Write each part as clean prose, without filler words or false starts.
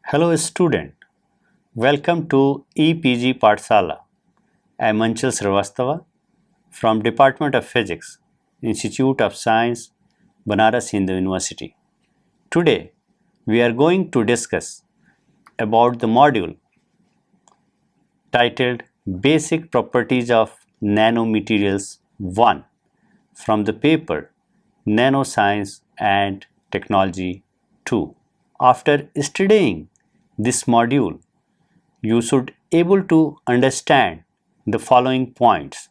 Hello student, welcome to EPG Pathsala. I am Anshul Srivastava from Department of Physics, Institute of Science, Banaras Hindu University. Today we are going to discuss about the module titled Basic Properties of Nanomaterials 1 from the paper Nanoscience and Technology 2. After studying this module, you should able to understand the following points: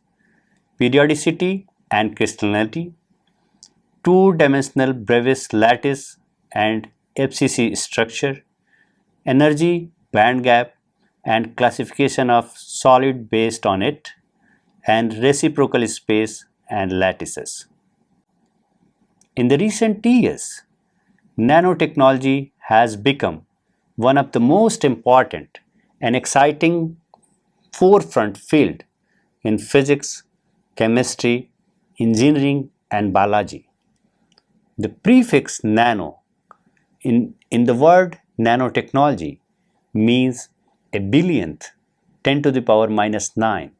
periodicity and crystallinity, two-dimensional Brevis lattice and FCC structure, energy band gap and classification of solid based on it, and reciprocal space and lattices. In the recent years, nanotechnology has become one of the most important and exciting forefront field in physics, chemistry, engineering and biology. The prefix nano in the word nanotechnology means a billionth 10 to the power minus 9.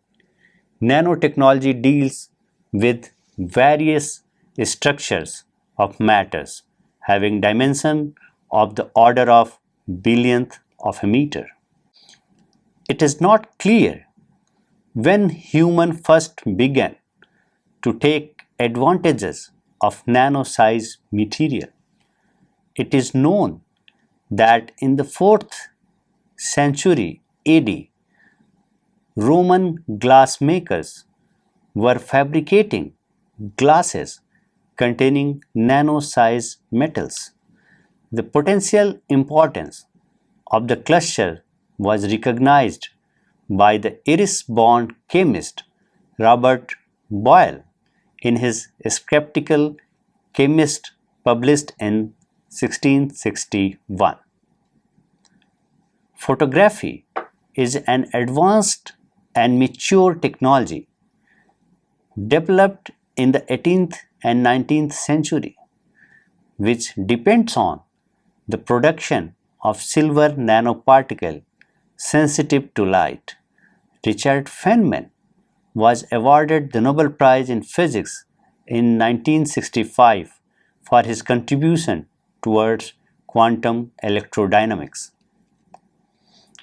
Nanotechnology deals with various structures of matters having dimension of the order of billionth of a meter. It is not clear when humans first began to take advantages of nano-sized material. It is known that in the 4th century AD, Roman glassmakers were fabricating glasses containing nano-sized metals. The potential importance of the cluster was recognized by the Irish-born chemist Robert Boyle in his Skeptical Chemist published in 1661. Photography is an advanced and mature technology developed in the 18th and 19th century, which depends on the production of silver nanoparticle sensitive to light. Richard Feynman was awarded the Nobel Prize in Physics in 1965 for his contribution towards quantum electrodynamics.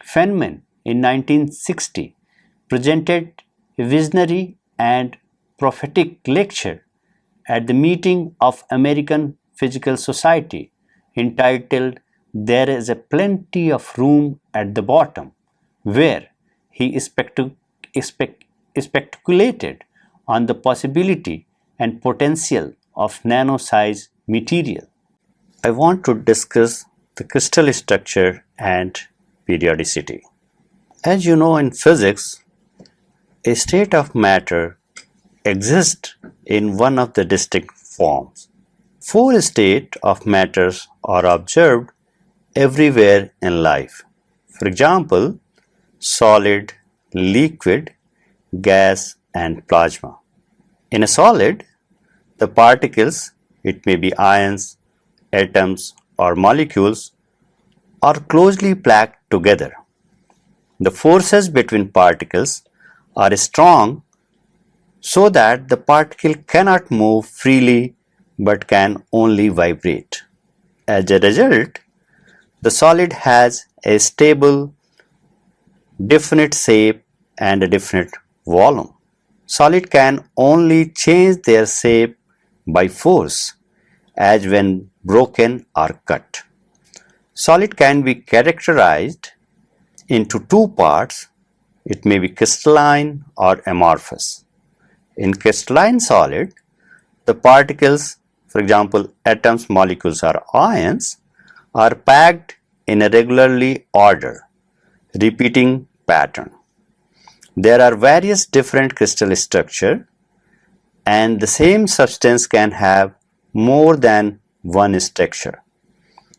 Feynman in 1960 presented a visionary and prophetic lecture at the meeting of American Physical Society entitled "There is a Plenty of Room at the Bottom," where he speculated on the possibility and potential of nano-sized material. I want to discuss the crystal structure and periodicity. As you know, in physics, a state of matter exists in one of the distinct forms. 4 states of matters are observed everywhere in life. For example, solid, liquid, gas and plasma. In a solid, the particles, it may be ions, atoms or molecules, are closely packed together. The forces between particles are strong so that the particle cannot move freely but can only vibrate. As a result, the solid has a stable, definite shape and a definite volume. Solid can only change their shape by force, as when broken or cut. Solid can be characterized into 2 parts. It may be crystalline or amorphous. In crystalline solid, the particles, for example atoms, molecules or ions, are packed in a regularly ordered, repeating pattern. There are various different crystal structures, and the same substance can have more than one structure.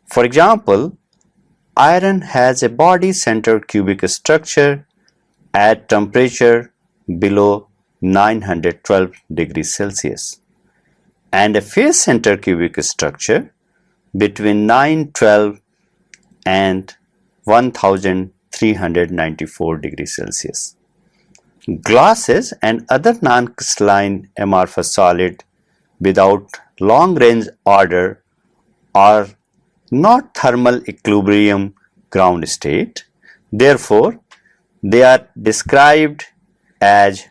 For example, iron has a body-centered cubic structure at temperature below 912 degrees Celsius, and a face-centered cubic structure between 912 and 1394 degrees Celsius. Glasses and other non-crystalline amorphous solid without long-range order are not thermal equilibrium ground state. Therefore, they are described as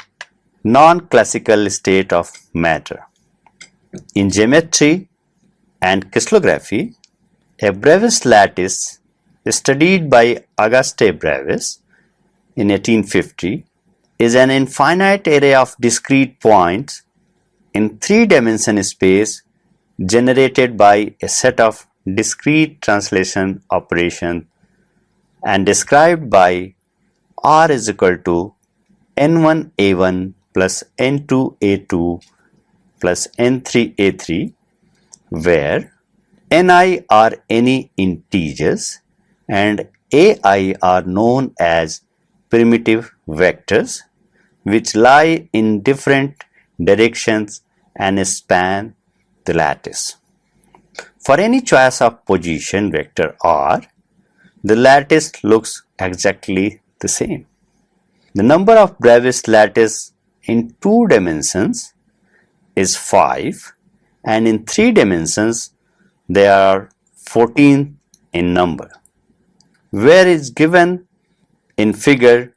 non-classical state of matter. In geometry and crystallography, a Bravais lattice studied by Auguste Bravais in 1850 is an infinite array of discrete points in three-dimensional space generated by a set of discrete translation operations and described by R is equal to N1A1 plus N2A2 plus N3A3, where Ni are any integers and Ai are known as primitive vectors which lie in different directions and span the lattice. For any choice of position vector R, the lattice looks exactly the same. The number of Bravais lattice in 2 dimensions is 5 and in 3 dimensions they are 14 in number. Where is given in figure,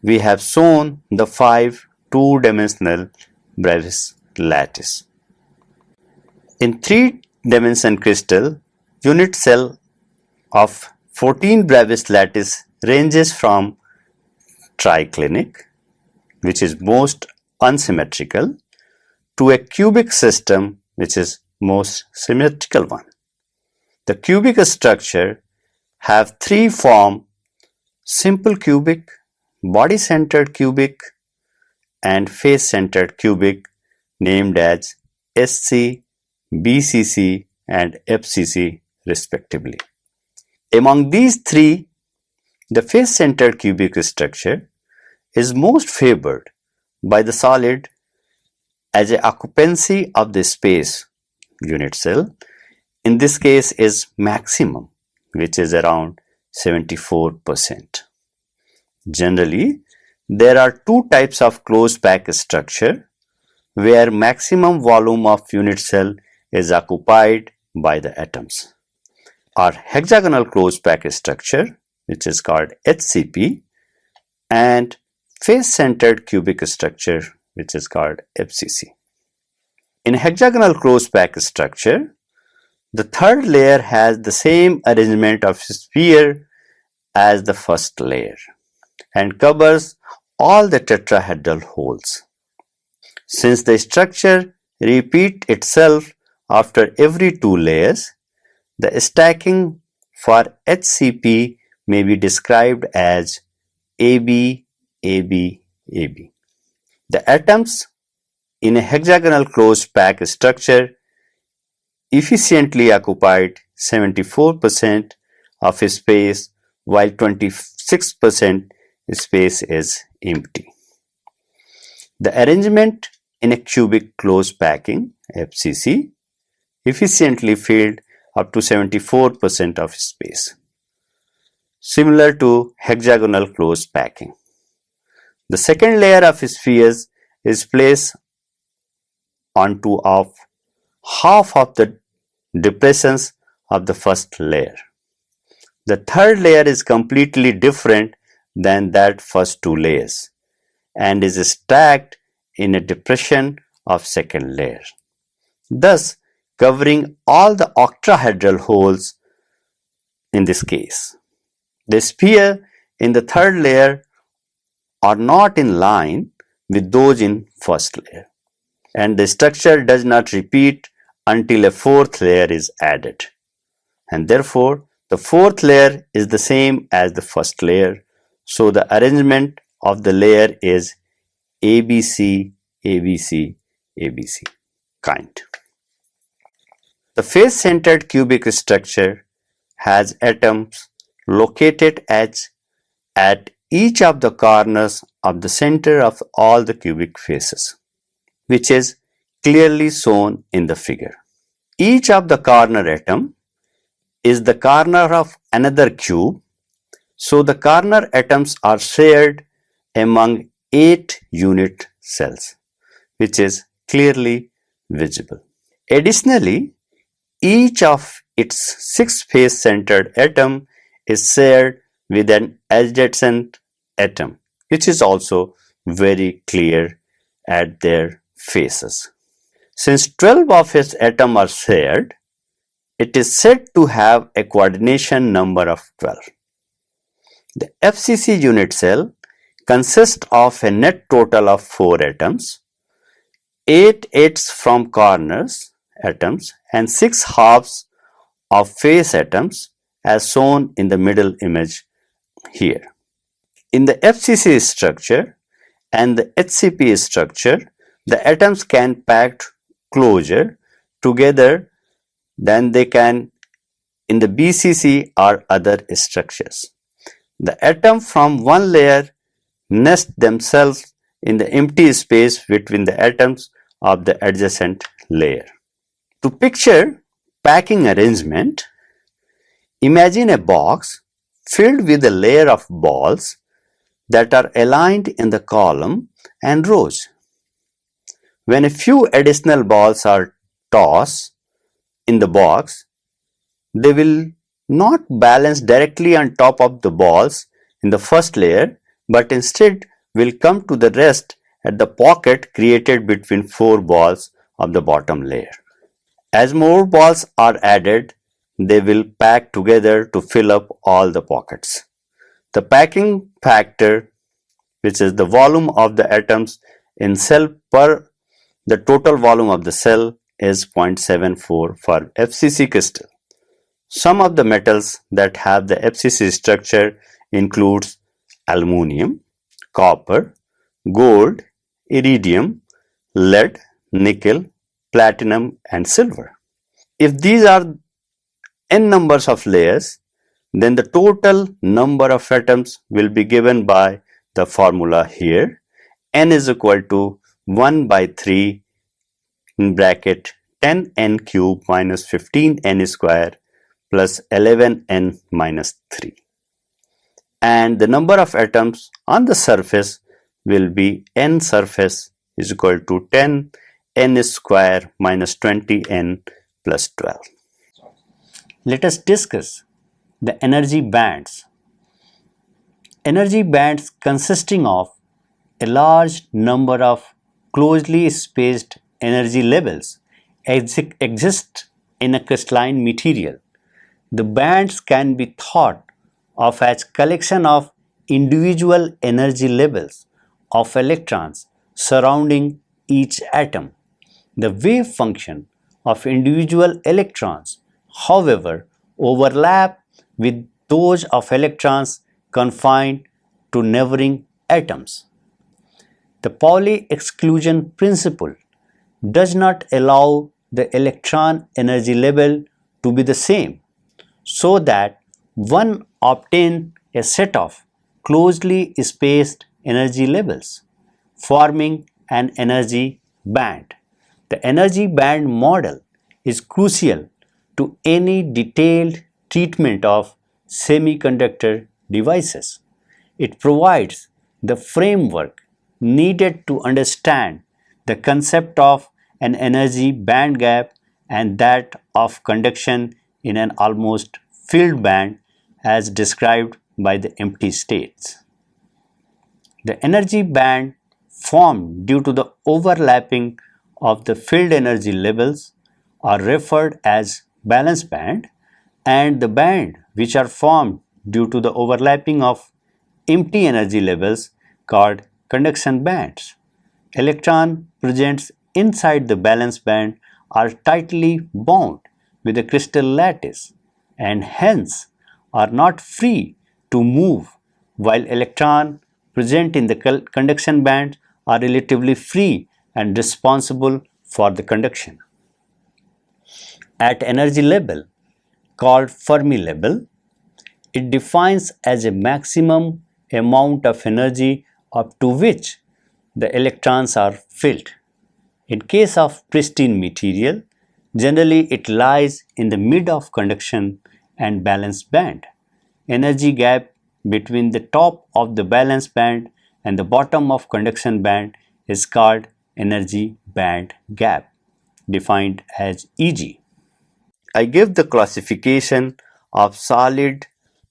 we have shown the 5 two-dimensional Bravais lattice. In 3-dimensional crystal, unit cell of 14 Bravais lattice ranges from triclinic, which is most unsymmetrical, to a cubic system, which is most symmetrical one. The cubic structure have 3 forms: simple cubic, body-centered cubic, and face-centered cubic, named as SC, BCC, and FCC respectively. Among these 3, the face-centered cubic structure is most favored by the solid as a occupancy of the space unit cell. In this case is maximum, which is around 74%. Generally, there are 2 types of closed pack structure where maximum volume of unit cell is occupied by the atoms. Are hexagonal closed pack structure, which is called HCP, and face-centered cubic structure, which is called FCC. In hexagonal closed pack structure, the third layer has the same arrangement of sphere as the first layer and covers all the tetrahedral holes. Since the structure repeats itself after every 2 layers, the stacking for HCP may be described as AB, AB, AB. The atoms in a hexagonal closed pack structure efficiently occupied 74% of space while 26% space is empty. The arrangement in a cubic closed packing FCC efficiently filled up to 74% of space, similar to hexagonal closed packing. The second layer of spheres is placed onto of half of the depressions of the first layer. The third layer is completely different than that first 2 layers and is stacked in a depression of second layer, thus covering all the octahedral holes in this case. The sphere in the third layer are not in line with those in first layer, and the structure does not repeat until a 4th layer is added, and therefore the 4th layer is the same as the first layer, so the arrangement of the layer is ABC, ABC, ABC kind. The face-centered cubic structure has atoms located at each of the corners of the center of all the cubic faces, which is clearly shown in the figure. Each of the corner atom is the corner of another cube So the corner atoms are shared among 8 unit cells, which is clearly visible. Additionally, each of its 6 face-centered atom is shared with an adjacent atom, which is also very clear at their faces. Since 12 of its atoms are shared, it is said to have a coordination number of 12. The FCC unit cell consists of a net total of 4 atoms, 8 eighths from corners atoms and 6 halves of face atoms as shown in the middle image here. In the FCC structure and the HCP structure, the atoms can pack closer together than they can in the BCC or other structures. The atoms from one layer nest themselves in the empty space between the atoms of the adjacent layer. To picture packing arrangement, imagine a box filled with a layer of balls that are aligned in the column and rows. When a few additional balls are tossed in the box, they will not balance directly on top of the balls in the first layer, but instead will come to the rest at the pocket created between 4 balls of the bottom layer. As more balls are added, they will pack together to fill up all the pockets. The packing factor, which is the volume of the atoms in cell per the total volume of the cell, is 0.74 for FCC crystal. Some of the metals that have the FCC structure includes aluminum, copper, gold, iridium, lead, nickel, platinum and silver. If these are n numbers of layers, then the total number of atoms will be given by the formula here. N is equal to 1 by 3 in bracket 10n cube minus 15n square plus 11n minus 3. And the number of atoms on the surface will be n surface is equal to 10n square minus 20n plus 12. Let us discuss the energy bands. Energy bands consisting of a large number of closely spaced energy levels exist in a crystalline material. The bands can be thought of as collection of individual energy levels of electrons surrounding each atom. The wave function of individual electrons, however, overlap with those of electrons confined to neighboring atoms. The Pauli exclusion principle does not allow the electron energy level to be the same, so that one obtains a set of closely spaced energy levels, forming an energy band. The energy band model is crucial to any detailed treatment of semiconductor devices. It provides the framework needed to understand the concept of an energy band gap and that of conduction in an almost filled band as described by the empty states. The energy band formed due to the overlapping of the filled energy levels are referred as valence band, and the band which are formed due to the overlapping of empty energy levels called conduction bands. Electron present inside the valence band are tightly bound with the crystal lattice and hence are not free to move, while electrons present in the conduction band are relatively free and responsible for the conduction. At energy level called Fermi level, it defines as a maximum amount of energy up to which the electrons are filled. In case of pristine material, generally it lies in the mid of conduction and valence band. Energy gap between the top of the valence band and the bottom of conduction band is called energy band gap, defined as Eg. I give the classification of solid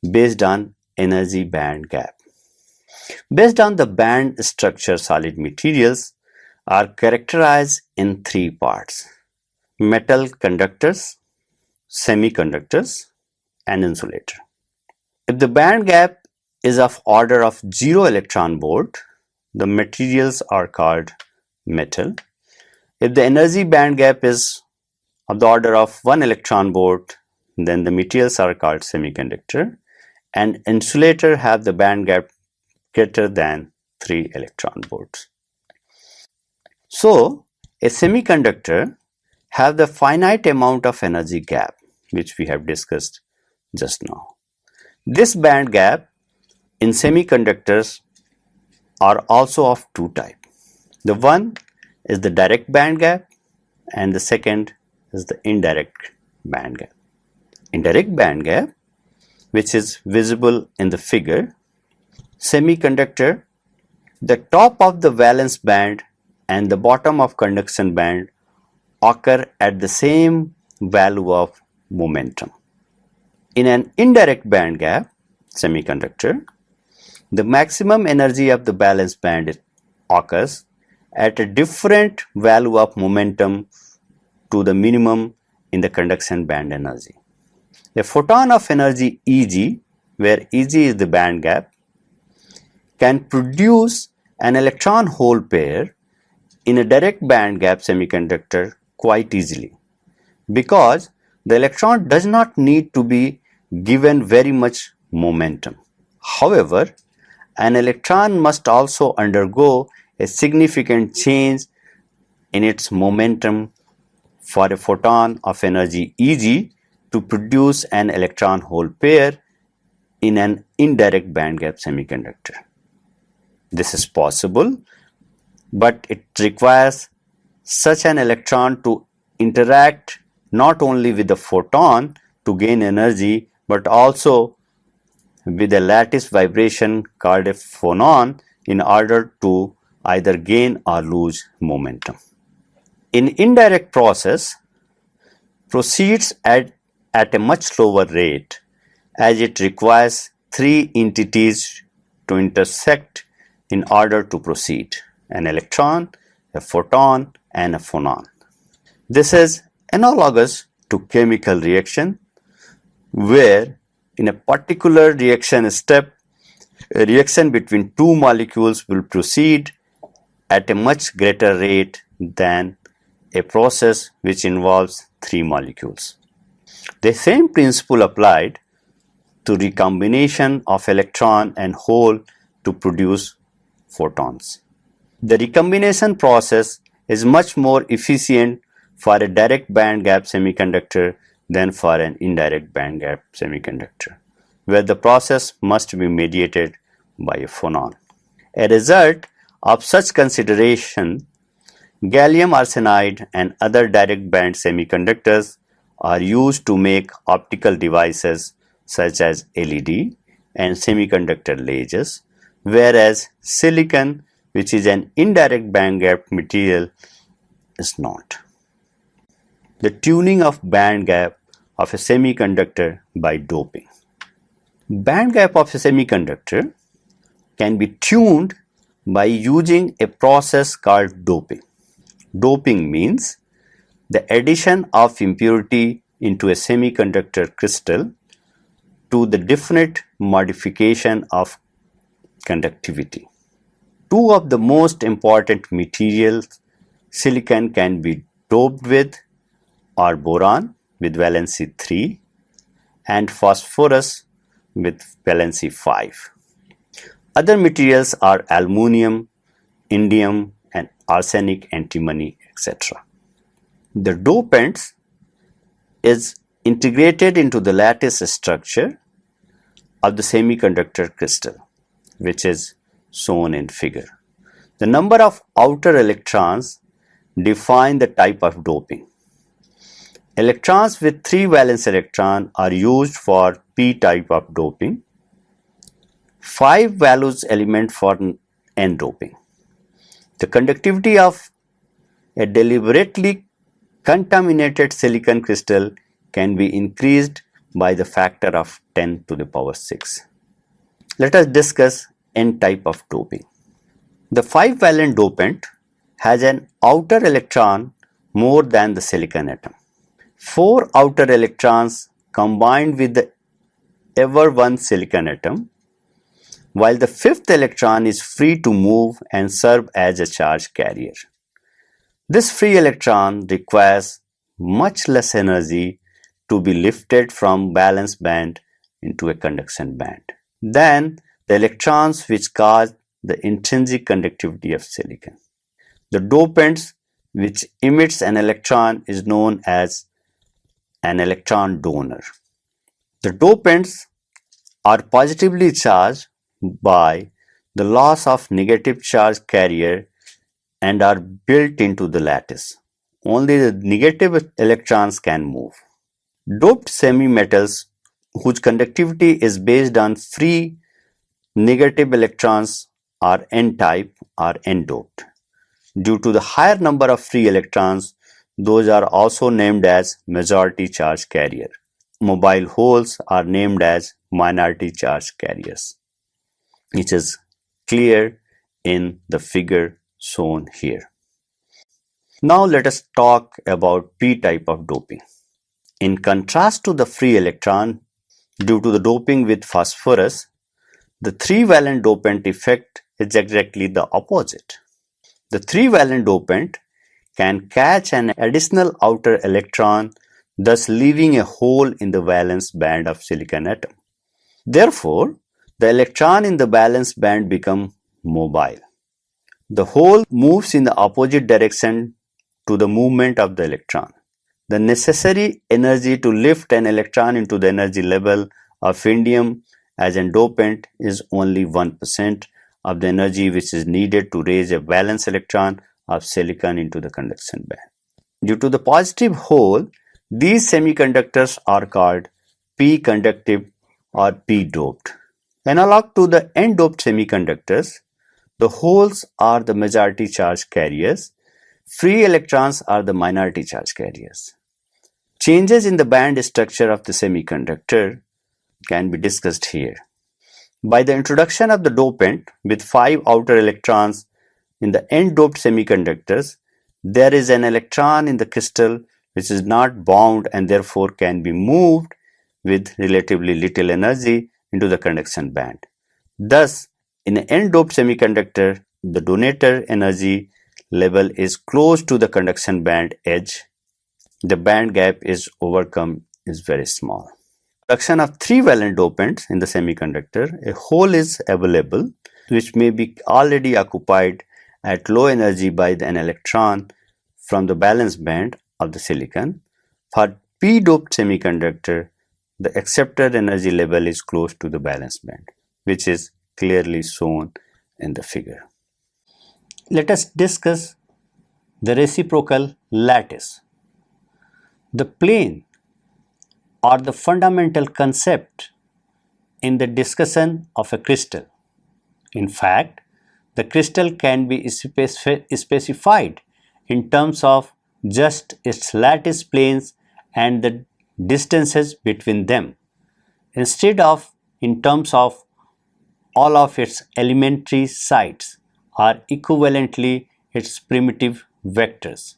based on energy band gap. Based on the band structure, solid materials are characterized in three parts: metal conductors, semiconductors, and insulator. If the band gap is of order of 0 electron volt, the materials are called metal. If the energy band gap is of the order of 1 electron volt, then the materials are called semiconductor, and insulator have the band gap greater than 3 electron volts. So, a semiconductor have the finite amount of energy gap, which we have discussed just now. This band gap in semiconductors are also of two types. The one is the direct band gap and the second is the indirect band gap. Indirect band gap, which is visible in the figure, semiconductor, the top of the valence band and the bottom of conduction band occur at the same value of momentum. In an indirect band gap semiconductor, the maximum energy of the valence band occurs at a different value of momentum to the minimum in the conduction band energy. A photon of energy Eg, where Eg is the band gap, can produce an electron hole pair in a direct band gap semiconductor quite easily, because the electron does not need to be given very much momentum. However, an electron must also undergo a significant change in its momentum for a photon of energy Eg to produce an electron hole pair in an indirect band gap semiconductor. This is possible, but it requires such an electron to interact not only with the photon to gain energy, but also with a lattice vibration called a phonon in order to either gain or lose momentum. In indirect process proceeds at a much slower rate, as it requires three entities to intersect in order to proceed: an electron, a photon, and a phonon. This is analogous to chemical reaction, where in a particular reaction step, a reaction between two molecules will proceed at a much greater rate than a process which involves three molecules. The same principle applied to recombination of electron and hole to produce photons. The recombination process is much more efficient for a direct band gap semiconductor than for an indirect band gap semiconductor, where the process must be mediated by a phonon. A result of such consideration, gallium arsenide and other direct band semiconductors are used to make optical devices such as LED and semiconductor lasers, whereas silicon, which is an indirect band gap material, is not. The tuning of band gap of a semiconductor by doping. Band gap of a semiconductor can be tuned by using a process called doping. Doping means the addition of impurity into a semiconductor crystal to the definite modification of conductivity. Two of the most important materials silicon can be doped with are boron with valency 3 and phosphorus with valency 5. Other materials are aluminum, indium, and arsenic, antimony, etc. The dopant is integrated into the lattice structure of the semiconductor crystal, which is shown in figure. The number of outer electrons define the type of doping. Electrons with 3 valence electrons are used for p-type of doping, 5 values element for n doping. The conductivity of a deliberately contaminated silicon crystal can be increased by the factor of 10 to the power 6. Let us discuss n type of doping. The 5-valent dopant has an outer electron more than the silicon atom. 4 outer electrons combined with the ever one silicon atom, while the 5th electron is free to move and serve as a charge carrier. This free electron requires much less energy to be lifted from valence band into a conduction band than the electrons which cause the intrinsic conductivity of silicon. The dopant which emits an electron is known as an electron donor. The dopants are positively charged by the loss of negative charge carrier and are built into the lattice. Only the negative electrons can move. Doped semi-metals whose conductivity is based on free negative electrons are n-type are n-doped. Due to the higher number of free electrons, those are also named as majority charge carrier. Mobile holes are named as minority charge carriers, which is clear in the figure shown here. Now let us talk about p-type of doping. In contrast to the free electron, due to the doping with phosphorus, the 3-valent dopant effect is exactly the opposite. The 3-valent dopant can catch an additional outer electron, thus leaving a hole in the valence band of silicon atom. Therefore, the electron in the valence band becomes mobile. The hole moves in the opposite direction to the movement of the electron. The necessary energy to lift an electron into the energy level of indium as a dopant is only 1% of the energy which is needed to raise a valence electron of silicon into the conduction band. Due to the positive hole, these semiconductors are called p-conductive or p-doped. Analog to the n-doped semiconductors, the holes are the majority charge carriers, free electrons are the minority charge carriers. Changes in the band structure of the semiconductor can be discussed here. By the introduction of the dopant with 5 outer electrons in the n-doped semiconductors, there is an electron in the crystal which is not bound and therefore can be moved with relatively little energy into the conduction band. Thus, in an n-doped semiconductor, the donator energy level is close to the conduction band edge. The band gap is overcome is very small. Production of 3-valent dopants in the semiconductor, a hole is available which may be already occupied at low energy by an electron from the valence band of the silicon. For p-doped semiconductor, the accepted energy level is close to the valence band, which is clearly shown in the figure. Let us discuss the reciprocal lattice. The plane or the fundamental concept in the discussion of a crystal. In fact, the crystal can be specified in terms of just its lattice planes and the distances between them, instead of in terms of all of its elementary sites or equivalently its primitive vectors.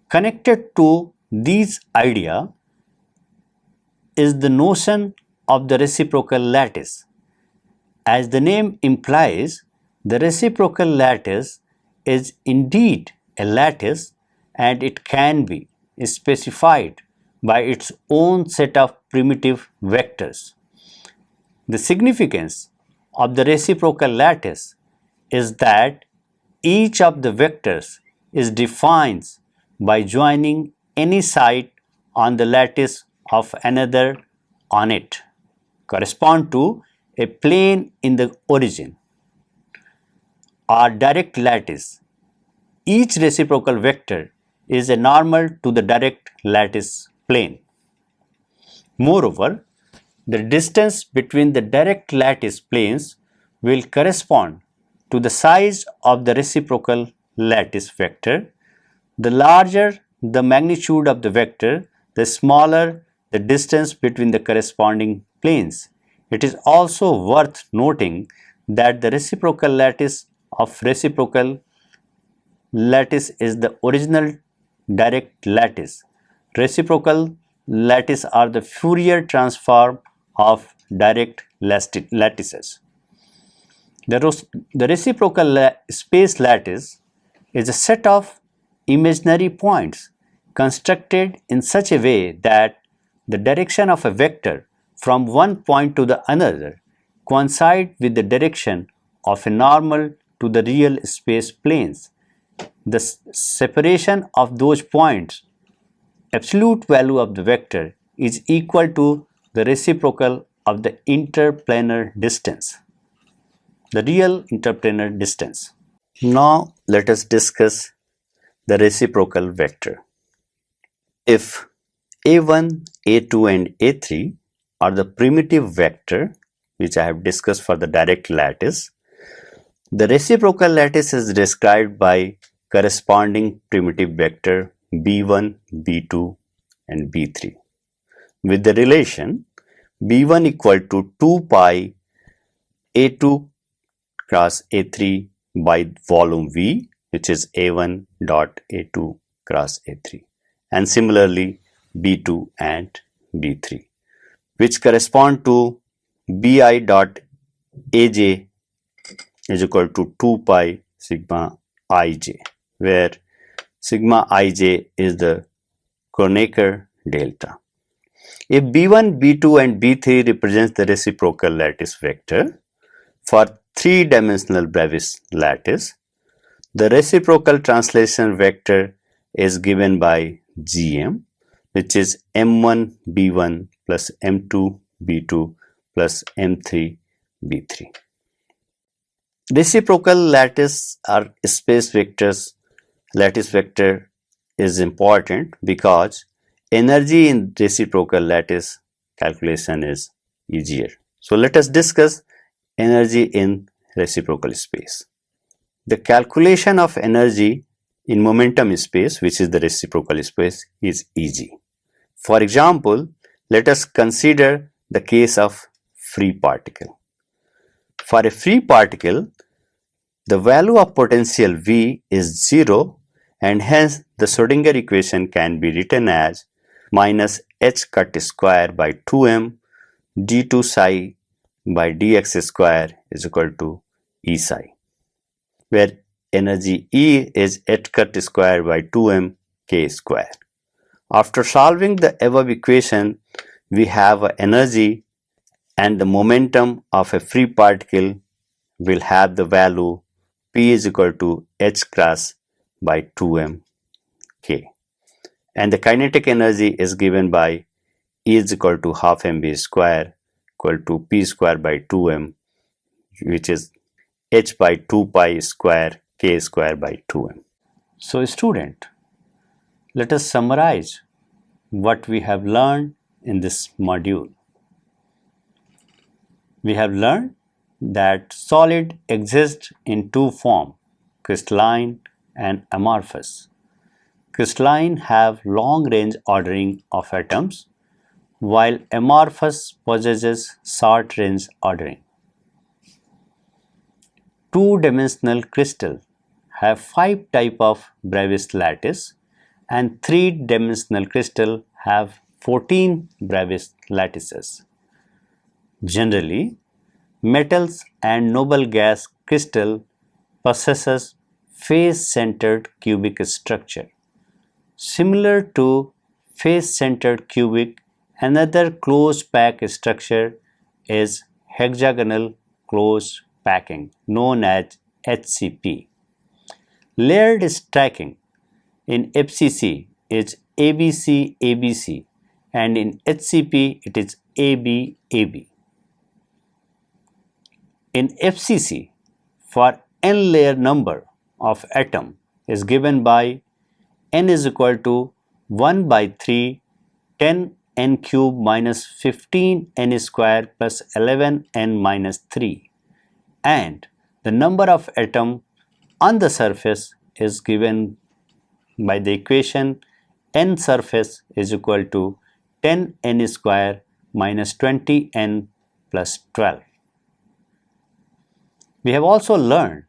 Connected to these ideas is the notion of the reciprocal lattice. As the name implies, the reciprocal lattice is indeed a lattice and it can be specified by its own set of primitive vectors. The significance of the reciprocal lattice is that each of the vectors is defined by joining any site on the lattice of another on it, correspond to a plane in the origin or direct lattice. Each reciprocal vector is a normal to the direct lattice plane. Moreover, the distance between the direct lattice planes will correspond to the size of the reciprocal lattice vector. The larger the magnitude of the vector, the smaller the distance between the corresponding planes. It is also worth noting that the reciprocal lattice of reciprocal lattice is the original direct lattice. Reciprocal lattice are the Fourier transform of direct lattices. The reciprocal space lattice is a set of imaginary points constructed in such a way that the direction of a vector from one point to the another coincide with the direction of a normal to the real space planes. The separation of those points, absolute value of the vector, is equal to the reciprocal of the interplanar distance, the real interplanar distance. Now let us discuss the reciprocal vector. If a1, a2 and a3 are the primitive vector which I have discussed for the direct lattice, the reciprocal lattice is described by corresponding primitive vector b1, b2 and b3 with the relation b1 equal to 2 pi a2 cross a3 by volume v, which is a1 dot a2 cross a3, and similarly b2 and b3, which correspond to bi dot aj is equal to 2 pi sigma ij, where sigma ij is the Kronecker delta. If b1, b2 and b3 represents the reciprocal lattice vector for three-dimensional Bravais lattice, the reciprocal translation vector is given by gm, which is m1 b1 plus m2 b2 plus m3 b3. Reciprocal lattice or space vectors, lattice vector is important because energy in reciprocal lattice calculation is easier. So let us discuss energy in reciprocal space. The calculation of energy in momentum space, which is the reciprocal space, is easy. For example, let us consider the case of free particle. For a free particle, the value of potential V is 0 and hence the Schrodinger equation can be written as minus h cut square by 2m d2 psi by dx square is equal to E psi, where energy E is h cut square by 2m k square. After solving the above equation, we have an energy and the momentum of a free particle will have the value P is equal to h cross by 2m k, and the kinetic energy is given by E is equal to half mv square equal to P square by 2m, which is h by 2 pi square k square by 2m. So student, let us summarize what we have learned in this module. We have learned that solid exists in two forms, crystalline and amorphous. Crystalline have long-range ordering of atoms, while amorphous possesses short-range ordering. Two-dimensional crystal have 5 types of Bravais lattice and three-dimensional crystal have 14 Bravais lattices. Generally, metals and noble gas crystal possesses face-centered cubic structure. Similar to face-centered cubic, another closed pack structure is hexagonal closed packing known as HCP. Layered stacking in FCC is ABC ABC and in HCP it is AB AB. In FCC, for n layer number of atom is given by n is equal to 1 by 3 10 n cube minus 15n square plus 11n minus 3, and the number of atoms on the surface is given by the equation n surface is equal to 10n square minus 20n plus 12. We have also learned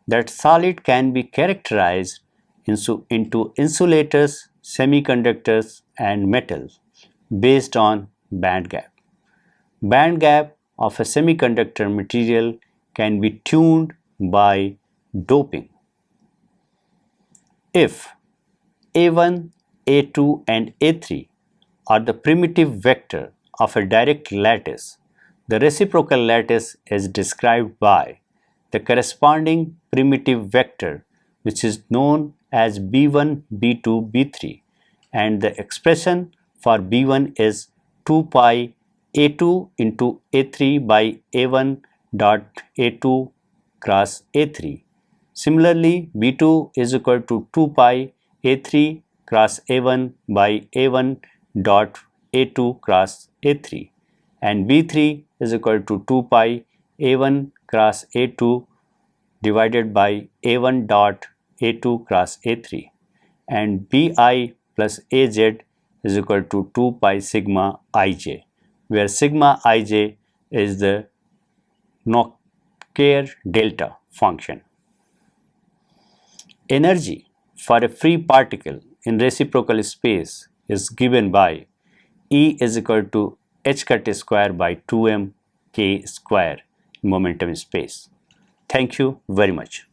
that solid can be characterized into insulators, semiconductors and metals based on band gap. Band gap of a semiconductor material can be tuned by doping. If A1, A2 and A3 are the primitive vector of a direct lattice, the reciprocal lattice is described by the corresponding primitive vector, which is known as B1, B2, B3, and the expression for B1 is 2 pi A2 into A3 by A1 dot A2 cross A3. Similarly, B2 is equal to 2 pi A3 cross A1 by A1 dot A2 cross A3, and B3 is equal to 2 pi A1 cross A2 divided by A1 dot A2 cross A3, and Bi plus Az is equal to 2 pi sigma Ij, where sigma Ij is the Noether delta function. Energy for a free particle in reciprocal space is given by E is equal to h cut square by 2m k square in momentum space. Thank you very much.